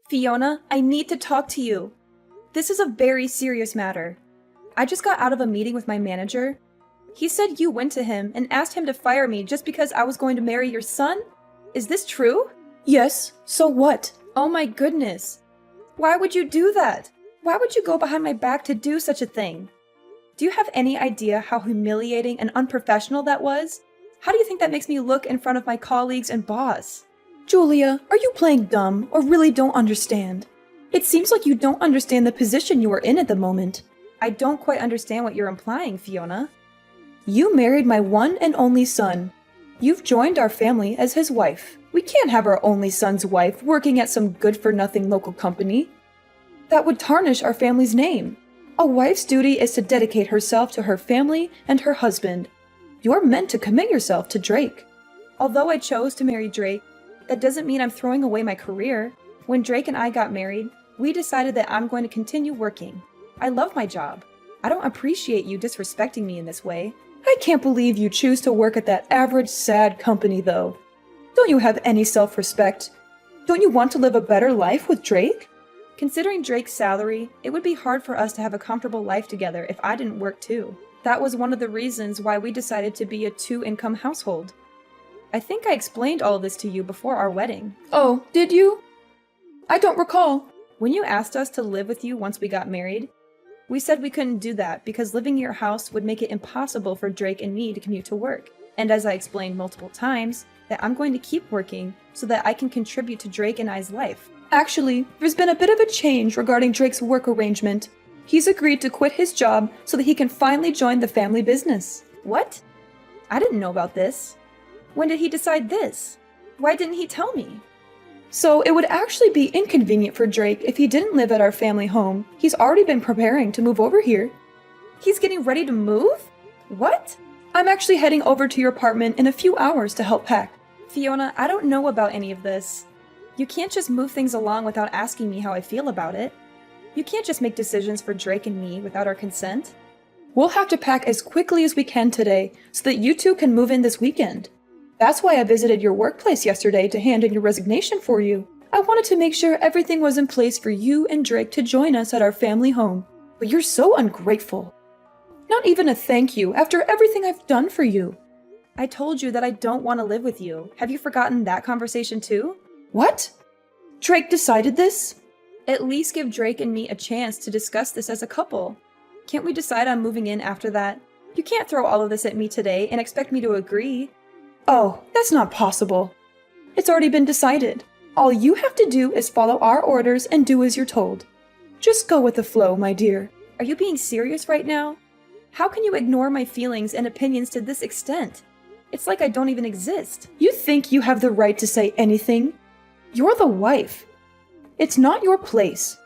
Fiona, I need to talk to you. This is a very serious matter. I just got out of a meeting with my manager. He said you went to him and asked him to fire me just because I was going to marry your son? Is this true? Yes, so what? Oh my goodness. Why would you do that? Why would you go behind my back to do such a thing? Do you have any idea how humiliating and unprofessional that was? How do you think that makes me look in front of my colleagues and boss? Julia, are you playing dumb or really don't understand? It seems like you don't understand the position you are in at the moment. I don't quite understand what you're implying, Fiona. You married my one and only son. You've joined our family as his wife. We can't have our only son's wife working at some good-for-nothing local company. That would tarnish our family's name. A wife's duty is to dedicate herself to her family and her husband. You're meant to commit yourself to Drake. Although I chose to marry Drake, that doesn't mean I'm throwing away my career. When Drake and I got married, we decided that I'm going to continue working. I love my job. I don't appreciate you disrespecting me in this way. I can't believe you choose to work at that average, sad company, though. Don't you have any self-respect? Don't you want to live a better life with Drake? Considering Drake's salary, it would be hard for us to have a comfortable life together if I didn't work too. That was one of the reasons why we decided to be a two-income household. I think I explained all of this to you before our wedding. Oh, did you? I don't recall. When you asked us to live with you once we got married, we said we couldn't do that because living in your house would make it impossible for Drake and me to commute to work. And as I explained multiple times, that I'm going to keep working so that I can contribute to Drake and I's life. Actually, there's been a bit of a change regarding Drake's work arrangement. He's agreed to quit his job so that he can finally join the family business. What? I didn't know about this. When did he decide this? Why didn't he tell me? So it would actually be inconvenient for Drake if he didn't live at our family home. He's already been preparing to move over here. He's getting ready to move? What? I'm actually heading over to your apartment in a few hours to help pack. Fiona, I don't know about any of this. You can't just move things along without asking me how I feel about it. You can't just make decisions for Drake and me without our consent. We'll have to pack as quickly as we can today so that you two can move in this weekend. That's why I visited your workplace yesterday to hand in your resignation for you. I wanted to make sure everything was in place for you and Drake to join us at our family home. But you're so ungrateful. Not even a thank you after everything I've done for you. I told you that I don't want to live with you. Have you forgotten that conversation too? What? Drake decided this? At least give Drake and me a chance to discuss this as a couple. Can't we decide on moving in after that? You can't throw all of this at me today and expect me to agree. Oh, that's not possible. It's already been decided. All you have to do is follow our orders and do as you're told. Just go with the flow, my dear. Are you being serious right now? How can you ignore my feelings and opinions to this extent? It's like I don't even exist. You think you have the right to say anything? You're the wife. It's not your place.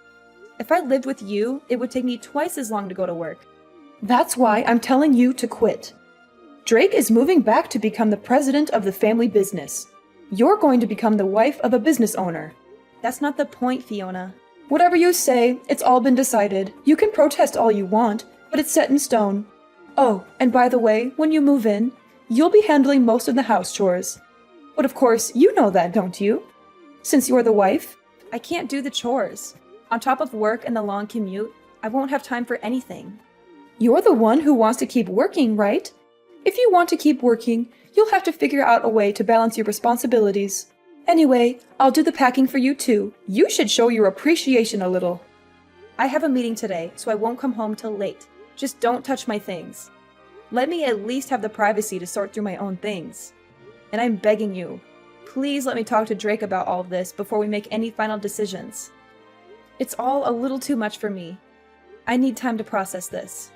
If I lived with you, it would take me twice as long to go to work. That's why I'm telling you to quit. Drake is moving back to become the president of the family business. You're going to become the wife of a business owner. That's not the point, Fiona. Whatever you say, it's all been decided. You can protest all you want, but it's set in stone. Oh, and by the way, when you move in, you'll be handling most of the house chores. But of course, you know that, don't you? Since you're the wife, I can't do the chores. On top of work and the long commute, I won't have time for anything. You're the one who wants to keep working, right? If you want to keep working, you'll have to figure out a way to balance your responsibilities. Anyway, I'll do the packing for you too. You should show your appreciation a little. I have a meeting today, so I won't come home till late. Just don't touch my things. Let me at least have the privacy to sort through my own things. And I'm begging you, please let me talk to Drake about all of this before we make any final decisions. It's all a little too much for me. I need time to process this.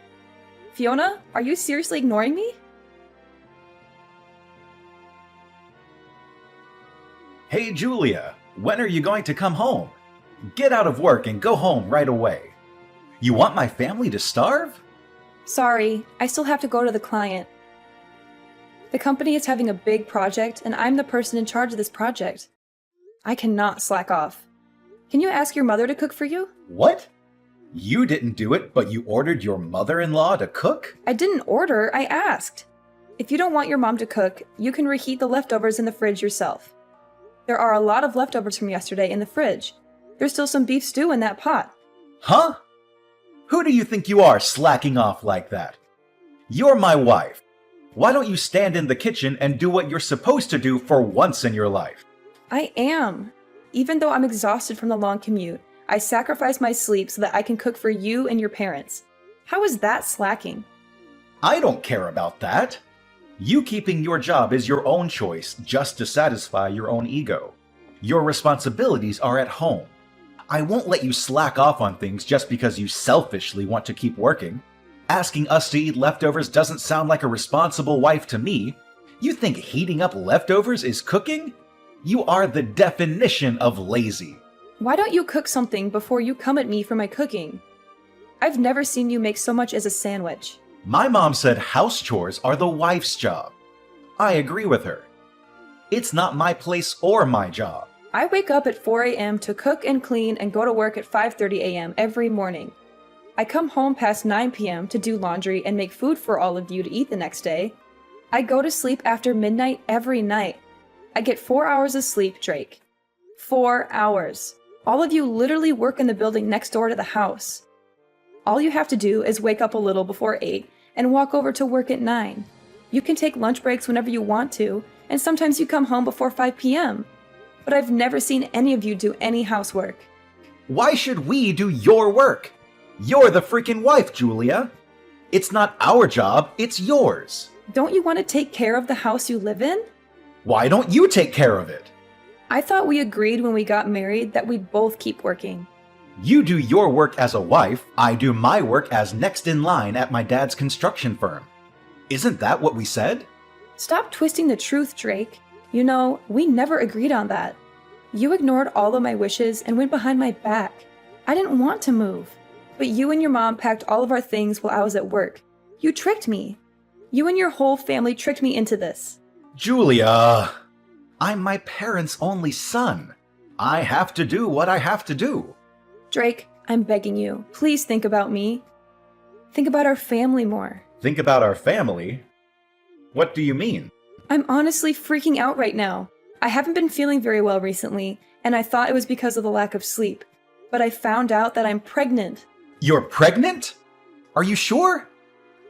Fiona, are you seriously ignoring me? Hey Julia, when are you going to come home? Get out of work and go home right away. You want my family to starve? Sorry, I still have to go to the client. The company is having a big project, and I'm the person in charge of this project. I cannot slack off. Can you ask your mother to cook for you? What? You didn't do it, but you ordered your mother-in-law to cook? I didn't order, I asked. If you don't want your mom to cook, you can reheat the leftovers in the fridge yourself. There are a lot of leftovers from yesterday in the fridge. There's still some beef stew in that pot. Huh? Who do you think you are slacking off like that? You're my wife. Why don't you stand in the kitchen and do what you're supposed to do for once in your life? I am. Even though I'm exhausted from the long commute, I sacrifice my sleep so that I can cook for you and your parents. How is that slacking? I don't care about that. You keeping your job is your own choice just to satisfy your own ego. Your responsibilities are at home. I won't let you slack off on things just because you selfishly want to keep working. Asking us to eat leftovers doesn't sound like a responsible wife to me. You think heating up leftovers is cooking? You are the definition of lazy. Why don't you cook something before you come at me for my cooking? I've never seen you make so much as a sandwich. My mom said house chores are the wife's job. I agree with her. It's not my place or my job. I wake up at 4 a.m. to cook and clean and go to work at 5:30 a.m. every morning. I come home past 9 p.m. to do laundry and make food for all of you to eat the next day. I go to sleep after midnight every night. I get 4 hours of sleep, Drake. 4 hours. All of you literally work in the building next door to the house. All you have to do is wake up a little before 8 and walk over to work at 9. You can take lunch breaks whenever you want to, and sometimes you come home before 5 p.m. But I've never seen any of you do any housework. Why should we do your work? You're the freaking wife, Julia. It's not our job, it's yours. Don't you want to take care of the house you live in? Why don't you take care of it? I thought we agreed when we got married that we'd both keep working. You do your work as a wife, I do my work as next in line at my dad's construction firm. Isn't that what we said? Stop twisting the truth, Drake. You know, we never agreed on that. You ignored all of my wishes and went behind my back. I didn't want to move. But you and your mom packed all of our things while I was at work. You tricked me. You and your whole family tricked me into this. Julia, I'm my parents' only son. I have to do what I have to do. Drake, I'm begging you, please think about me. Think about our family more. Think about our family? What do you mean? I'm honestly freaking out right now. I haven't been feeling very well recently, and I thought it was because of the lack of sleep. But I found out that I'm pregnant. You're pregnant? Are you sure?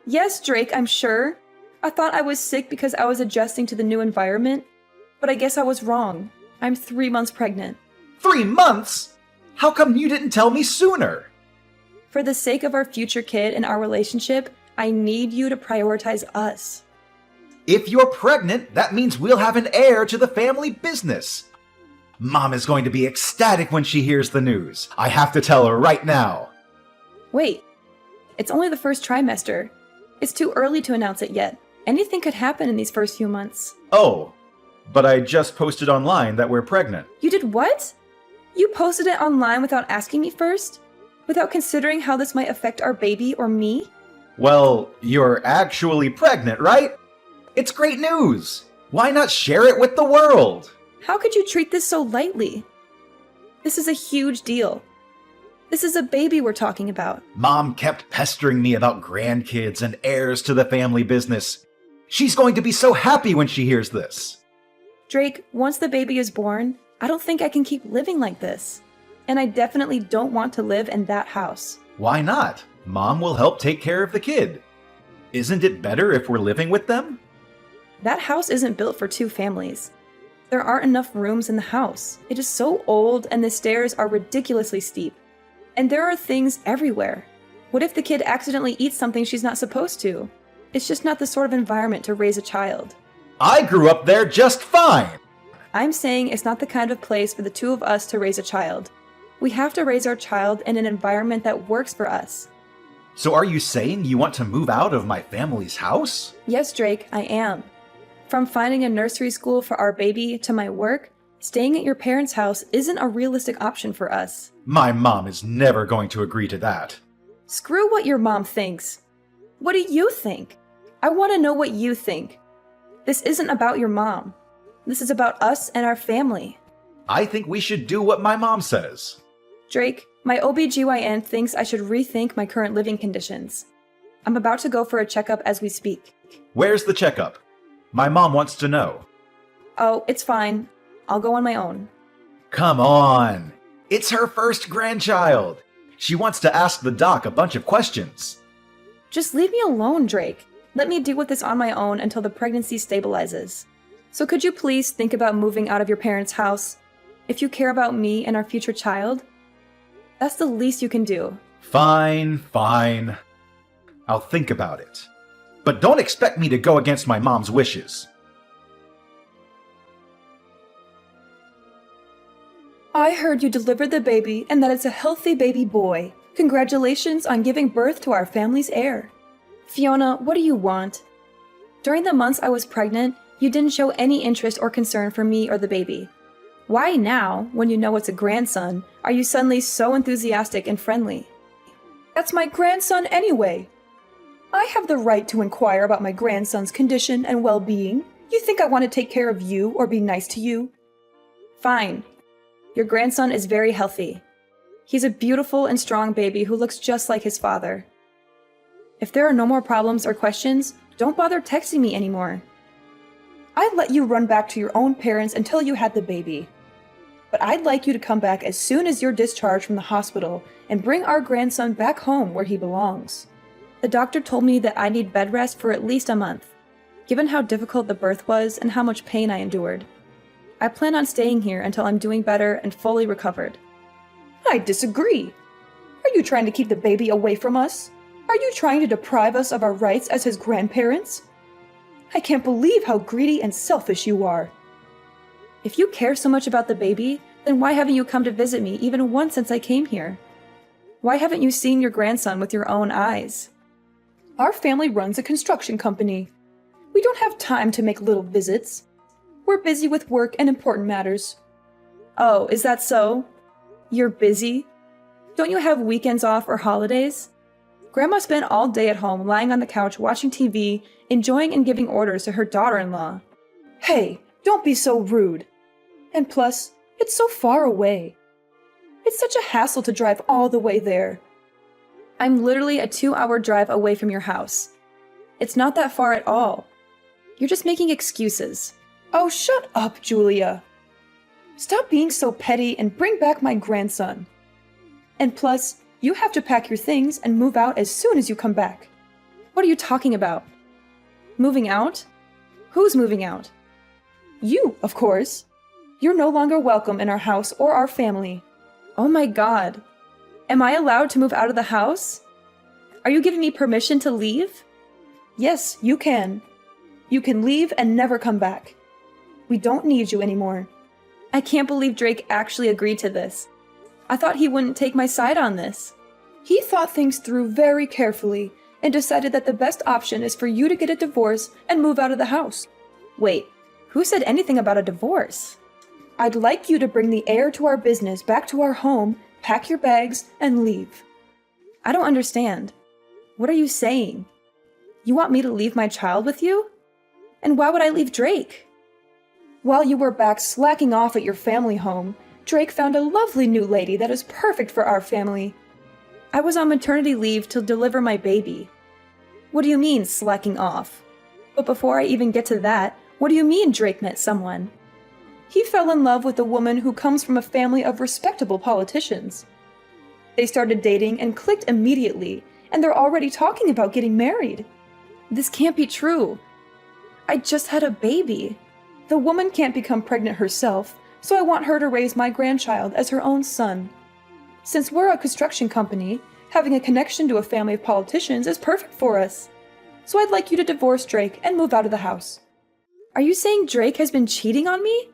Yes, Drake, I'm sure. I thought I was sick because I was adjusting to the new environment, but I guess I was wrong. I'm 3 months pregnant. 3 months? How come you didn't tell me sooner? For the sake of our future kid and our relationship, I need you to prioritize us. If you're pregnant, that means we'll have an heir to the family business. Mom is going to be ecstatic when she hears the news. I have to tell her right now. Wait, it's only the first trimester. It's too early to announce it yet. Anything could happen in these first few months. Oh, but I just posted online that we're pregnant. You did what? You posted it online without asking me first? Without considering how this might affect our baby or me? Well, you're actually pregnant, right? It's great news. Why not share it with the world? How could you treat this so lightly? This is a huge deal. This is a baby we're talking about. Mom kept pestering me about grandkids and heirs to the family business. She's going to be so happy when she hears this. Drake, once the baby is born, I don't think I can keep living like this. And I definitely don't want to live in that house. Why not? Mom will help take care of the kid. Isn't it better if we're living with them? That house isn't built for 2 families. There aren't enough rooms in the house. It is so old and the stairs are ridiculously steep. And there are things everywhere. What if the kid accidentally eats something she's not supposed to? It's just not the sort of environment to raise a child. I grew up there just fine. I'm saying it's not the kind of place for the 2 of us to raise a child. We have to raise our child in an environment that works for us. So are you saying you want to move out of my family's house? Yes, Drake, I am. From finding a nursery school for our baby to my work, staying at your parents' house isn't a realistic option for us. My mom is never going to agree to that. Screw what your mom thinks. What do you think? I want to know what you think. This isn't about your mom. This is about us and our family. I think we should do what my mom says. Drake, my OBGYN thinks I should rethink my current living conditions. I'm about to go for a checkup as we speak. Where's the checkup? My mom wants to know. Oh, it's fine. I'll go on my own. Come on. It's her first grandchild. She wants to ask the doc a bunch of questions. Just leave me alone, Drake. Let me deal with this on my own until the pregnancy stabilizes. So could you please think about moving out of your parents' house? If you care about me and our future child, that's the least you can do. Fine. I'll think about it. But don't expect me to go against my mom's wishes. I heard you delivered the baby and that it's a healthy baby boy. Congratulations on giving birth to our family's heir. Fiona, what do you want? During the months I was pregnant, you didn't show any interest or concern for me or the baby. Why now, when you know it's a grandson, are you suddenly so enthusiastic and friendly? That's my grandson anyway. I have the right to inquire about my grandson's condition and well-being. You think I want to take care of you or be nice to you? Fine. Your grandson is very healthy. He's a beautiful and strong baby who looks just like his father. If there are no more problems or questions, don't bother texting me anymore. I'd let you run back to your own parents until you had the baby. But I'd like you to come back as soon as you're discharged from the hospital and bring our grandson back home where he belongs. The doctor told me that I need bed rest for at least a month, given how difficult the birth was and how much pain I endured. I plan on staying here until I'm doing better and fully recovered. I disagree. Are you trying to keep the baby away from us? Are you trying to deprive us of our rights as his grandparents? I can't believe how greedy and selfish you are. If you care so much about the baby, then why haven't you come to visit me even once since I came here? Why haven't you seen your grandson with your own eyes? Our family runs a construction company. We don't have time to make little visits. We're busy with work and important matters. Oh, is that so? You're busy? Don't you have weekends off or holidays? Grandma spent all day at home lying on the couch watching TV, enjoying and giving orders to her daughter-in-law. Hey, don't be so rude. And plus, it's so far away. It's such a hassle to drive all the way there. I'm literally a 2-hour drive away from your house. It's not that far at all. You're just making excuses. Oh, shut up, Julia. Stop being so petty and bring back my grandson. And plus, you have to pack your things and move out as soon as you come back. What are you talking about? Moving out? Who's moving out? You, of course. You're no longer welcome in our house or our family. Oh my God. Am I allowed to move out of the house? Are you giving me permission to leave? Yes, you can. You can leave and never come back. We don't need you anymore. I can't believe Drake actually agreed to this. I thought he wouldn't take my side on this. He thought things through very carefully and decided that the best option is for you to get a divorce and move out of the house. Wait, who said anything about a divorce? I'd like you to bring the heir to our business back to our home, pack your bags, and leave. I don't understand. What are you saying? You want me to leave my child with you? And why would I leave Drake? While you were back slacking off at your family home, Drake found a lovely new lady that is perfect for our family. I was on maternity leave to deliver my baby. What do you mean, slacking off? But before I even get to that, what do you mean Drake met someone? He fell in love with a woman who comes from a family of respectable politicians. They started dating and clicked immediately, and they're already talking about getting married. This can't be true. I just had a baby. The woman can't become pregnant herself, so I want her to raise my grandchild as her own son. Since we're a construction company, having a connection to a family of politicians is perfect for us. So I'd like you to divorce Drake and move out of the house. Are you saying Drake has been cheating on me?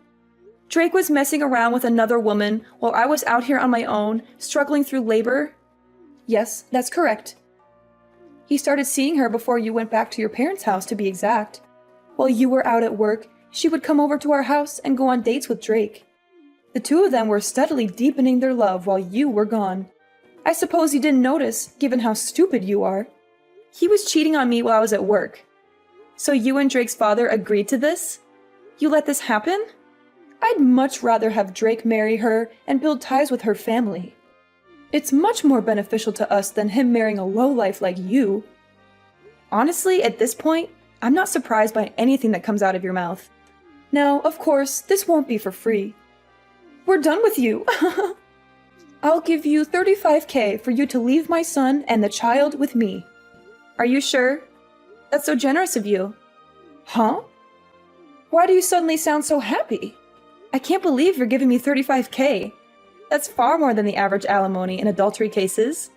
Drake was messing around with another woman while I was out here on my own, struggling through labor? Yes, that's correct. He started seeing her before you went back to your parents' house, to be exact. While you were out at work, she would come over to our house and go on dates with Drake. The two of them were steadily deepening their love while you were gone. I suppose you didn't notice, given how stupid you are. He was cheating on me while I was at work. So you and Drake's father agreed to this? You let this happen? I'd much rather have Drake marry her and build ties with her family. It's much more beneficial to us than him marrying a lowlife like you. Honestly, at this point, I'm not surprised by anything that comes out of your mouth. Now, of course, this won't be for free. We're done with you. I'll give you 35K for you to leave my son and the child with me. Are you sure? That's so generous of you. Huh? Why do you suddenly sound so happy? I can't believe you're giving me 35K. That's far more than the average alimony in adultery cases.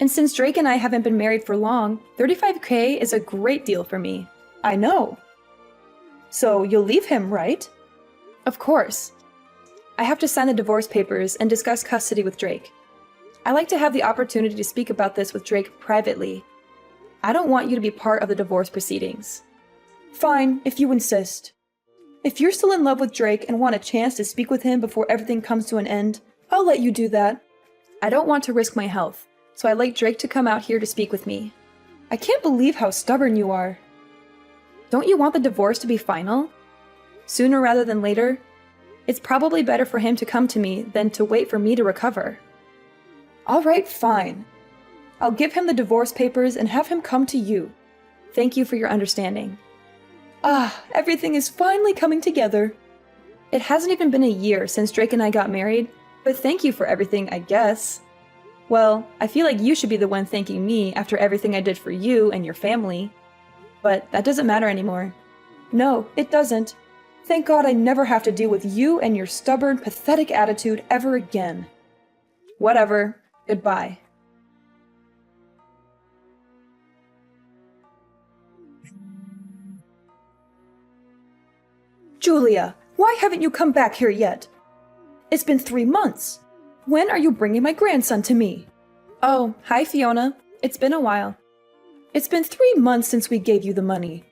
And since Drake and I haven't been married for long, 35K is a great deal for me. I know. So you'll leave him, right? Of course. I have to sign the divorce papers and discuss custody with Drake. I like to have the opportunity to speak about this with Drake privately. I don't want you to be part of the divorce proceedings. Fine, if you insist. If you're still in love with Drake and want a chance to speak with him before everything comes to an end, I'll let you do that. I don't want to risk my health, so I'd like Drake to come out here to speak with me. I can't believe how stubborn you are. Don't you want the divorce to be final? Sooner rather than later? It's probably better for him to come to me than to wait for me to recover. All right, fine. I'll give him the divorce papers and have him come to you. Thank you for your understanding. Ah, everything is finally coming together. It hasn't even been a year since Drake and I got married, but thank you for everything, I guess. Well, I feel like you should be the one thanking me after everything I did for you and your family. But that doesn't matter anymore. No, it doesn't. Thank God I never have to deal with you and your stubborn, pathetic attitude ever again. Whatever. Goodbye. Julia, why haven't you come back here yet? It's been 3 months. When are you bringing my grandson to me? Oh, hi Fiona. It's been a while. It's been 3 months since we gave you the money.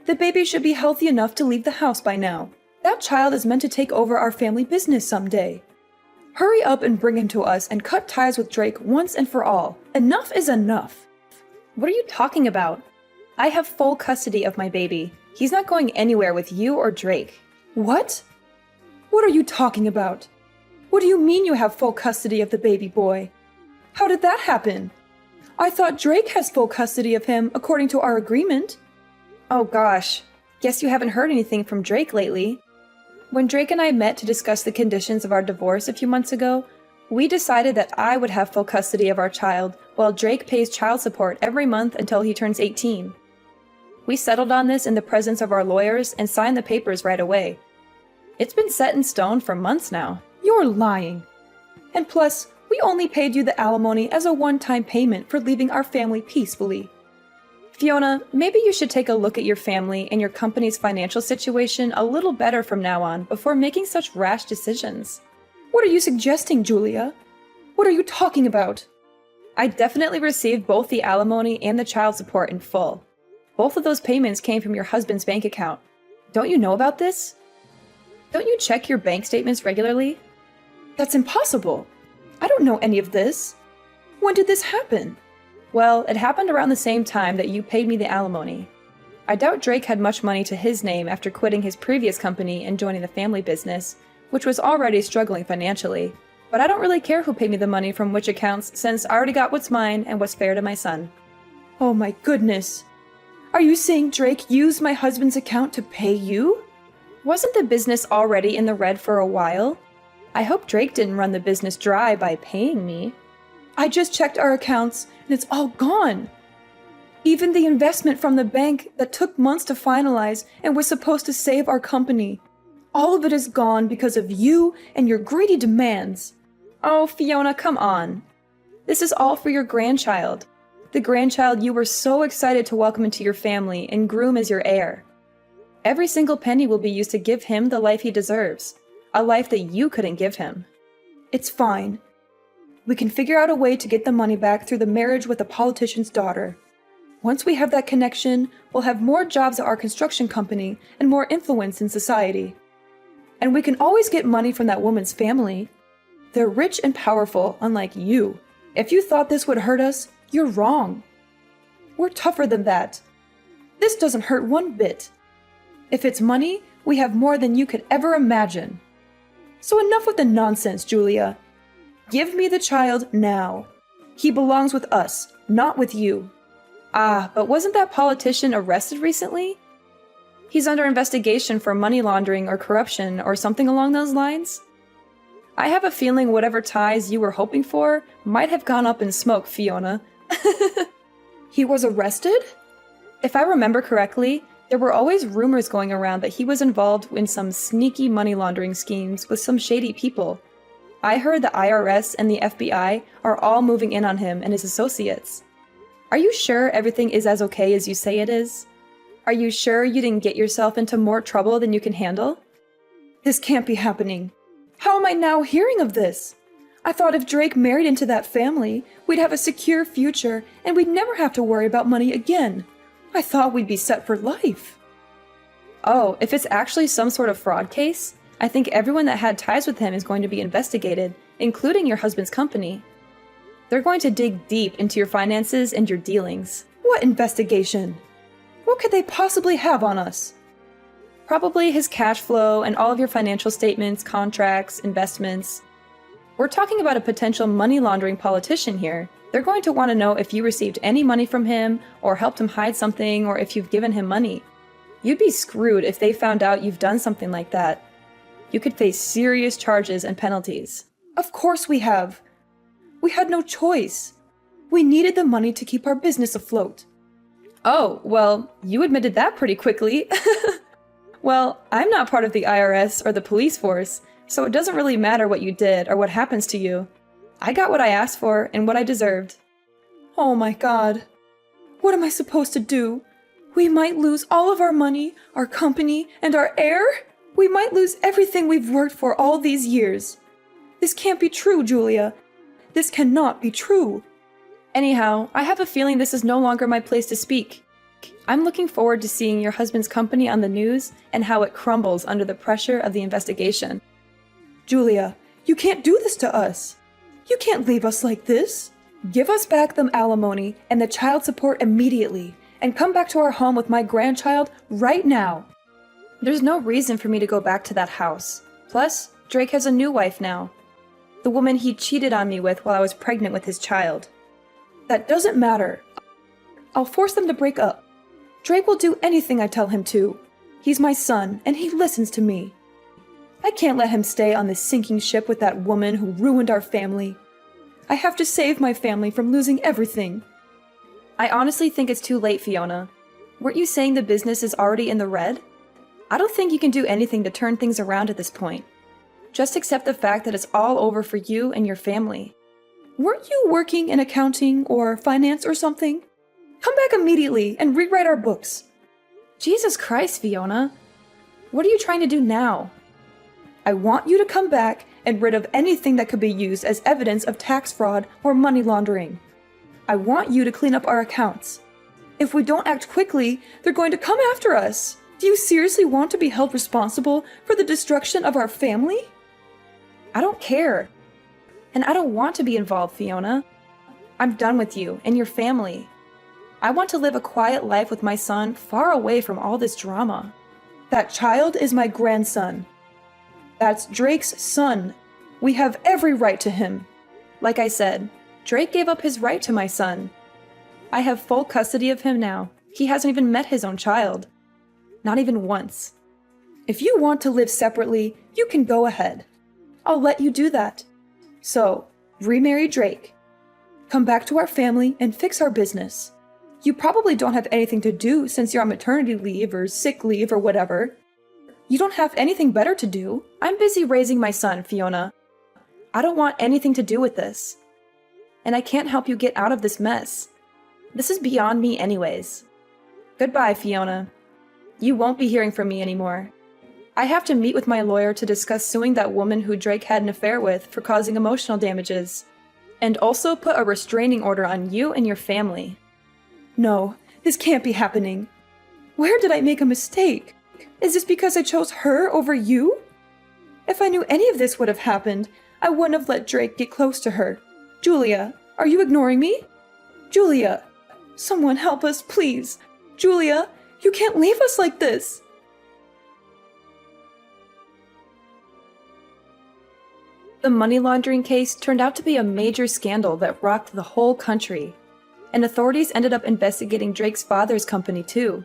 The baby should be healthy enough to leave the house by now. That child is meant to take over our family business someday. Hurry up and bring him to us and cut ties with Drake once and for all. Enough is enough. What are you talking about? I have full custody of my baby. He's not going anywhere with you or Drake. What? What are you talking about? What do you mean you have full custody of the baby boy? How did that happen? I thought Drake has full custody of him according to our agreement. Oh gosh, guess you haven't heard anything from Drake lately. When Drake and I met to discuss the conditions of our divorce a few months ago, we decided that I would have full custody of our child while Drake pays child support every month until he turns 18. We settled on this in the presence of our lawyers and signed the papers right away. It's been set in stone for months now. You're lying. And plus, we only paid you the alimony as a one-time payment for leaving our family peacefully. Fiona, maybe you should take a look at your family and your company's financial situation a little better from now on before making such rash decisions. What are you suggesting, Julia? What are you talking about? I definitely received both the alimony and the child support in full. Both of those payments came from your husband's bank account. Don't you know about this? Don't you check your bank statements regularly? That's impossible. I don't know any of this. When did this happen? Well, it happened around the same time that you paid me the alimony. I doubt Drake had much money to his name after quitting his previous company and joining the family business, which was already struggling financially. But I don't really care who paid me the money from which accounts, since I already got what's mine and what's fair to my son. Oh my goodness. Are you saying Drake used my husband's account to pay you? Wasn't the business already in the red for a while? I hope Drake didn't run the business dry by paying me. I just checked our accounts, and it's all gone. Even the investment from the bank that took months to finalize and was supposed to save our company. All of it is gone because of you and your greedy demands. Oh, Fiona, come on. This is all for your grandchild. The grandchild you were so excited to welcome into your family and groom as your heir. Every single penny will be used to give him the life he deserves. A life that you couldn't give him. It's fine. We can figure out a way to get the money back through the marriage with a politician's daughter. Once we have that connection, we'll have more jobs at our construction company and more influence in society. And we can always get money from that woman's family. They're rich and powerful, unlike you. If you thought this would hurt us, you're wrong. We're tougher than that. This doesn't hurt one bit. If it's money, we have more than you could ever imagine. So enough with the nonsense, Julia. Give me the child now. He belongs with us, not with you. Ah, but wasn't that politician arrested recently? He's under investigation for money laundering or corruption or something along those lines. I have a feeling whatever ties you were hoping for might have gone up in smoke, Fiona. He was arrested? If I remember correctly, there were always rumors going around that he was involved in some sneaky money laundering schemes with some shady people. I heard the IRS and the FBI are all moving in on him and his associates. Are you sure everything is as okay as you say it is? Are you sure you didn't get yourself into more trouble than you can handle? This can't be happening. How am I now hearing of this? I thought if Drake married into that family, we'd have a secure future and we'd never have to worry about money again. I thought we'd be set for life. Oh, if it's actually some sort of fraud case, I think everyone that had ties with him is going to be investigated, including your husband's company. They're going to dig deep into your finances and your dealings. What investigation? What could they possibly have on us? Probably his cash flow and all of your financial statements, contracts, investments. We're talking about a potential money laundering politician here. They're going to want to know if you received any money from him, or helped him hide something, or if you've given him money. You'd be screwed if they found out you've done something like that. You could face serious charges and penalties. Of course we have. We had no choice. We needed the money to keep our business afloat. Oh, well, you admitted that pretty quickly. Well, I'm not part of the IRS or the police force, so it doesn't really matter what you did or what happens to you. I got what I asked for and what I deserved. Oh my God. What am I supposed to do? We might lose all of our money, our company, and our heir? We might lose everything we've worked for all these years. This can't be true, Julia. This cannot be true. Anyhow, I have a feeling this is no longer my place to speak. I'm looking forward to seeing your husband's company on the news and how it crumbles under the pressure of the investigation. Julia, you can't do this to us. You can't leave us like this. Give us back the alimony and the child support immediately, and come back to our home with my grandchild right now. There's no reason for me to go back to that house. Plus, Drake has a new wife now. The woman he cheated on me with while I was pregnant with his child. That doesn't matter. I'll force them to break up. Drake will do anything I tell him to. He's my son, and he listens to me. I can't let him stay on this sinking ship with that woman who ruined our family. I have to save my family from losing everything. I honestly think it's too late, Fiona. Weren't you saying the business is already in the red? I don't think you can do anything to turn things around at this point. Just accept the fact that it's all over for you and your family. Weren't you working in accounting or finance or something? Come back immediately and rewrite our books. Jesus Christ, Fiona. What are you trying to do now? I want you to come back and rid of anything that could be used as evidence of tax fraud or money laundering. I want you to clean up our accounts. If we don't act quickly, they're going to come after us. Do you seriously want to be held responsible for the destruction of our family? I don't care. And I don't want to be involved, Fiona. I'm done with you and your family. I want to live a quiet life with my son far away from all this drama. That child is my grandson. That's Drake's son. We have every right to him. Like I said, Drake gave up his right to my son. I have full custody of him now. He hasn't even met his own child. Not even once. If you want to live separately, you can go ahead. I'll let you do that. So, remarry Drake. Come back to our family and fix our business. You probably don't have anything to do since you're on maternity leave or sick leave or whatever. You don't have anything better to do. I'm busy raising my son, Fiona. I don't want anything to do with this. And I can't help you get out of this mess. This is beyond me anyways. Goodbye, Fiona. You won't be hearing from me anymore. I have to meet with my lawyer to discuss suing that woman who Drake had an affair with for causing emotional damages, and also put a restraining order on you and your family. No, this can't be happening. Where did I make a mistake? Is this because I chose her over you? If I knew any of this would have happened, I wouldn't have let Drake get close to her. Julia, are you ignoring me? Julia, someone help us, please. Julia, you can't leave us like this. The money laundering case turned out to be a major scandal that rocked the whole country, and authorities ended up investigating Drake's father's company too.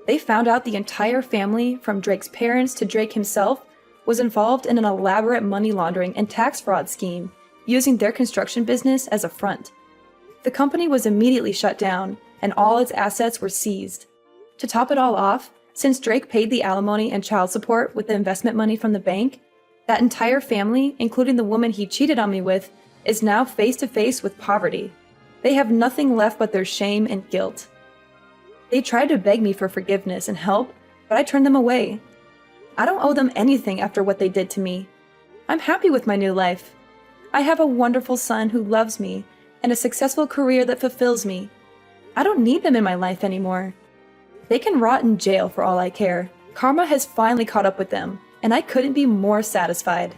They found out the entire family, from Drake's parents to Drake himself, was involved in an elaborate money laundering and tax fraud scheme, using their construction business as a front. The company was immediately shut down, and all its assets were seized. To top it all off, since Drake paid the alimony and child support with the investment money from the bank, that entire family, including the woman he cheated on me with, is now face to face with poverty. They have nothing left but their shame and guilt. They tried to beg me for forgiveness and help, but I turned them away. I don't owe them anything after what they did to me. I'm happy with my new life. I have a wonderful son who loves me and a successful career that fulfills me. I don't need them in my life anymore. They can rot in jail for all I care. Karma has finally caught up with them, and I couldn't be more satisfied.